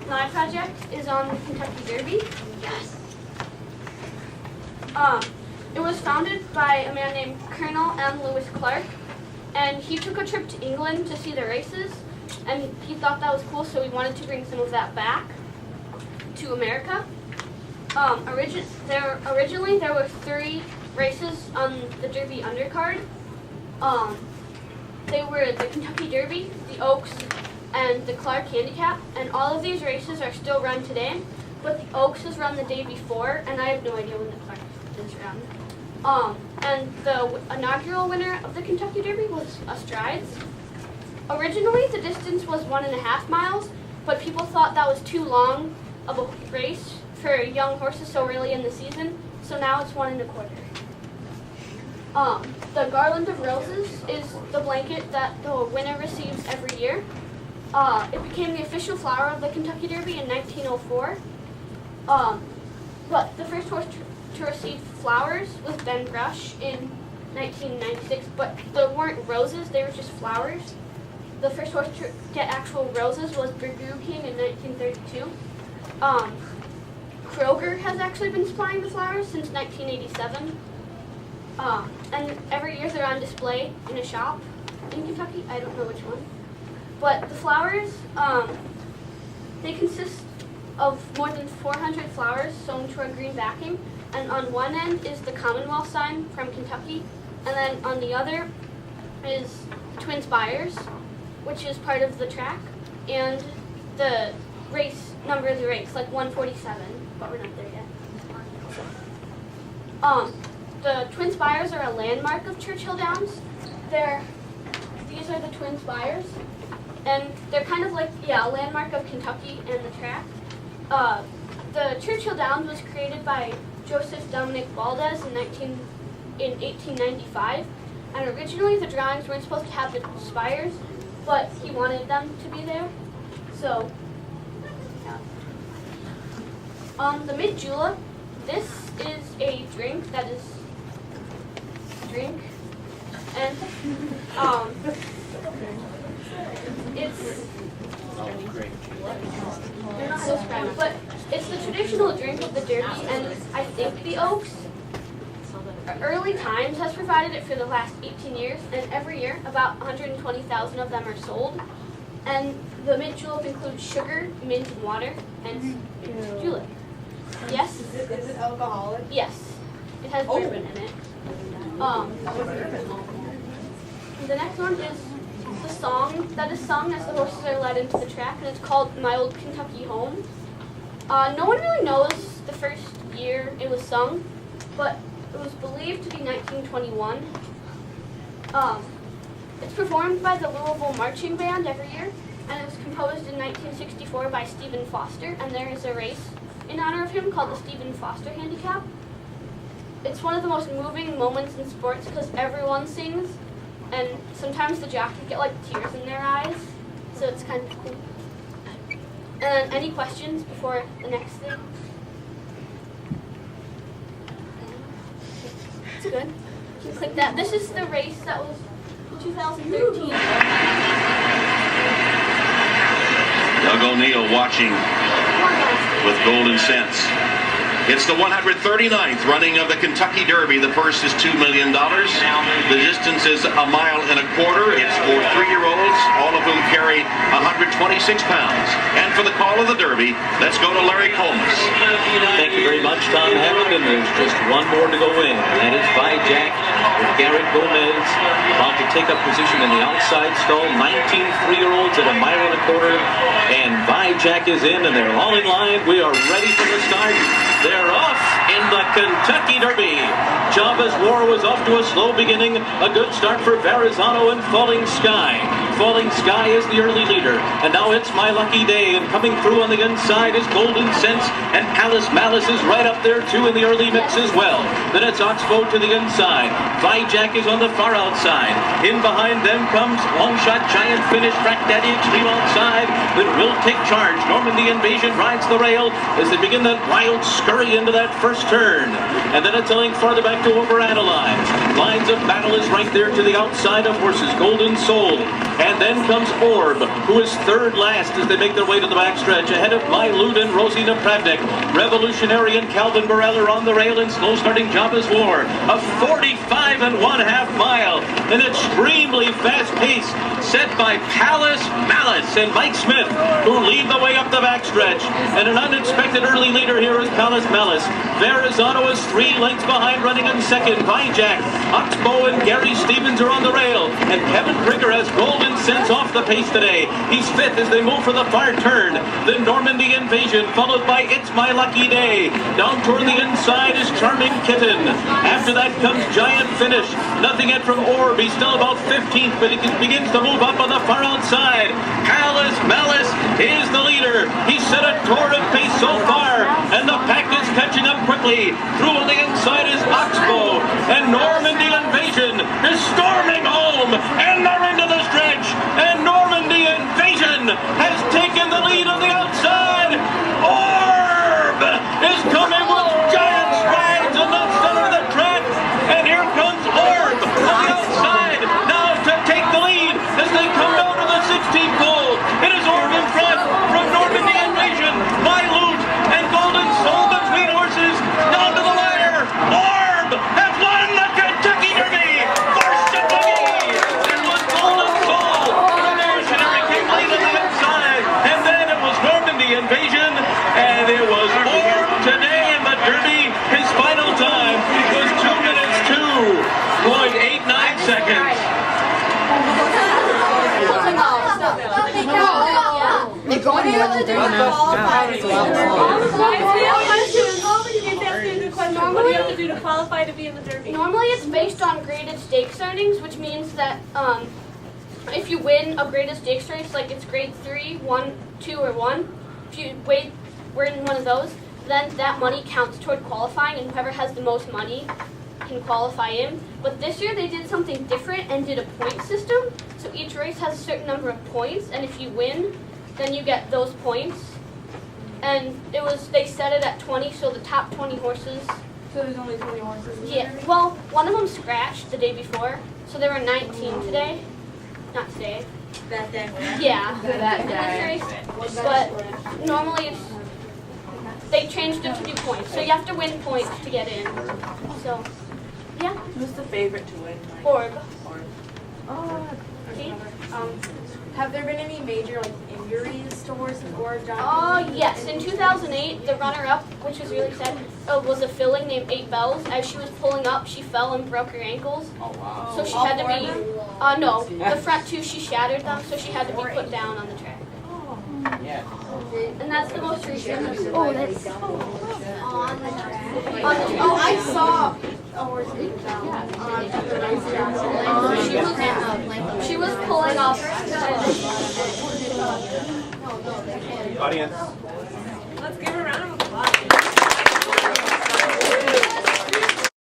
my project is on the Kentucky Derby. Yes. It was founded by a man named Colonel M. Lewis Clark, and he took a trip to England to see the races, and he thought that was cool, so he wanted to bring some of that back to America. Originally, there were 3 races on the Derby undercard. They were the Kentucky Derby, the Oaks, and the Clark Handicap, and all of these races are still run today, but the Oaks is run the day before, and I have no idea when the Clark is run. And the inaugural winner of the Kentucky Derby was Strides. Originally, the distance was 1.5 miles, but people thought that was too long of a race for young horses so early in the season, so now it's 1.25. The Garland of Roses is the blanket that the winner receives every year. It became the official flower of the Kentucky Derby in 1904. But the first horse to receive flowers was Ben Brush in 1996, but there weren't roses, they were just flowers. The first horse to get actual roses was Burgoo King in 1932. Kroger has actually been supplying the flowers since 1987. And every year they're on display in a shop in Kentucky. I don't know which one. But the flowers, they consist of more than 400 flowers sewn to a green backing. And on one end is the Commonwealth sign from Kentucky. And then on the other is the Twin Spires, which is part of the track. And the race, number of the race, like 147, but we're not there yet. The Twin Spires are a landmark of Churchill Downs. These are the Twin Spires, and they're kind of like, a landmark of Kentucky and the track. The Churchill Downs was created by Joseph Dominic Valdez in 1895, and originally the drawings weren't supposed to have the spires, but he wanted them to be there, so, yeah. The Mid Julep, this is a drink that is and it's but it's the traditional drink of the Derby, and I think the Oaks, Early Times has provided it for the last 18 years, and every year about 120,000 of them are sold. And the mint julep includes sugar, mint, and water, and julep. Yes? Is it alcoholic? Yes. It has bourbon in it. The next one is the song that is sung as the horses are led into the track, and it's called My Old Kentucky Home. No one really knows the first year it was sung, but it was believed to be 1921. It's performed by the Louisville Marching Band every year, and it was composed in 1964 by Stephen Foster, and there is a race in honor of him called the Stephen Foster Handicap. It's one of the most moving moments in sports because everyone sings, and sometimes the jockeys get like tears in their eyes, so it's kind of cool. And any questions before the next thing? It's good. You click that. This is the race that was 2013. Doug O'Neill watching with Golden Sense. It's the 139th running of the Kentucky Derby. The purse is $2 million. The distance is 1.25 miles. It's for 3-year-olds, all of whom carry 126 pounds. And for the call of the Derby, let's go to Larry Comas. Thank you very much, Tom Hammond. And there's just one more to go in. That is Vijack with Garrett Gomez about to take up position in the outside stall. 19 3-year-olds at 1.25 miles. And Vijack is in, and they're all in line. We are ready for the start. They're off in the Kentucky Derby. Chavez War was off to a slow beginning. A good start for Verrazano and Falling Sky. Falling Sky is the early leader. And now it's My Lucky Day. And coming through on the inside is Golden Sense. And Alice Malice is right up there too in the early mix as well. Then it's Oxbow to the inside. Vijack is on the far outside. In behind them comes Longshot Giant Finish. Track Daddy Extreme outside. Then will take charge. Norman the Invasion rides the rail as they begin that wild skirt very end of that first turn. And then it's a length farther back to over Adeline. Lines of Battle is right there to the outside of horses Golden Soul. And then comes Orb, who is third last as they make their way to the backstretch, ahead of My Lud and Rosie Napravnik. Revolutionary and Calvin Burrell are on the rail, and slow starting Job is War. A 45 1/2 mile, an extremely fast pace set by Palace Malice and Mike Smith, who lead the way up the backstretch. And an unexpected early leader here is Palace Malice. Verrazano is 3 lengths behind, running in second. Jack, Oxbow and Gary Stevens are on the rail, and Kevin Krieger has Golden Sense off the pace today. He's fifth as they move for the far turn. The Normandy Invasion, followed by It's My Lucky Day. Down toward the inside is Charming Kitten. After that comes Giant Finish. Nothing yet from Orb. He's still about 15th, but he begins to move up on the far outside. Palace Malice is the leader. He's set a torrid pace so far, and the pack is catching up quickly. Through on the inside is Oxbow, and Normandy Invasion is storming home, and they're into the stretch, and Normandy Invasion has taken the lead on the outside. Orb is coming with giant strides in the center of the track, and here comes Orb on the outside now to take the lead as they come down to the 16th hole. It is Orb in front from Normandy Invasion, My Lud and Golden Soul between horses down to the wire. Orb has won the Kentucky Derby for Kentucky. It was Golden Soul. Revolutionary came late on the inside, and then it was Normandy Invasion, and it was Orb today in the Derby. His final time was 2 minutes 2.89 seconds. They're going more than 3 What do you have to do to qualify to be in the Derby? Normally it's based on graded stakes earnings, which means that if you win a graded stakes race, like it's grade 3, 1, 2, or 1, if you win one of those, then that money counts toward qualifying, and whoever has the most money can qualify in. But this year they did something different and did a point system. So each race has a certain number of points, and if you win, then you get those points. And they set it at 20, so the top 20 horses. So there's only 20 horses in the Yeah, Derby? well, one of them scratched the day before, so there were 19 today. Not today. That day. Yeah. That day. But normally they changed it to do points, so you have to win points to get in. So, yeah. Who's the favorite to win? Orb. Oh, See? Have there been any major injuries to horses or Yes. In 2008, the runner-up, which was really sad, was a filling named 8 Bells. As she was pulling up, she fell and broke her ankles. oh wow. So she had to be, no, the front 2, she shattered them, so she had to be put down on the track. Yeah. And that's the most recent. that's on the track. Oh, I saw a horse get down She was pulling off. Audience. Let's give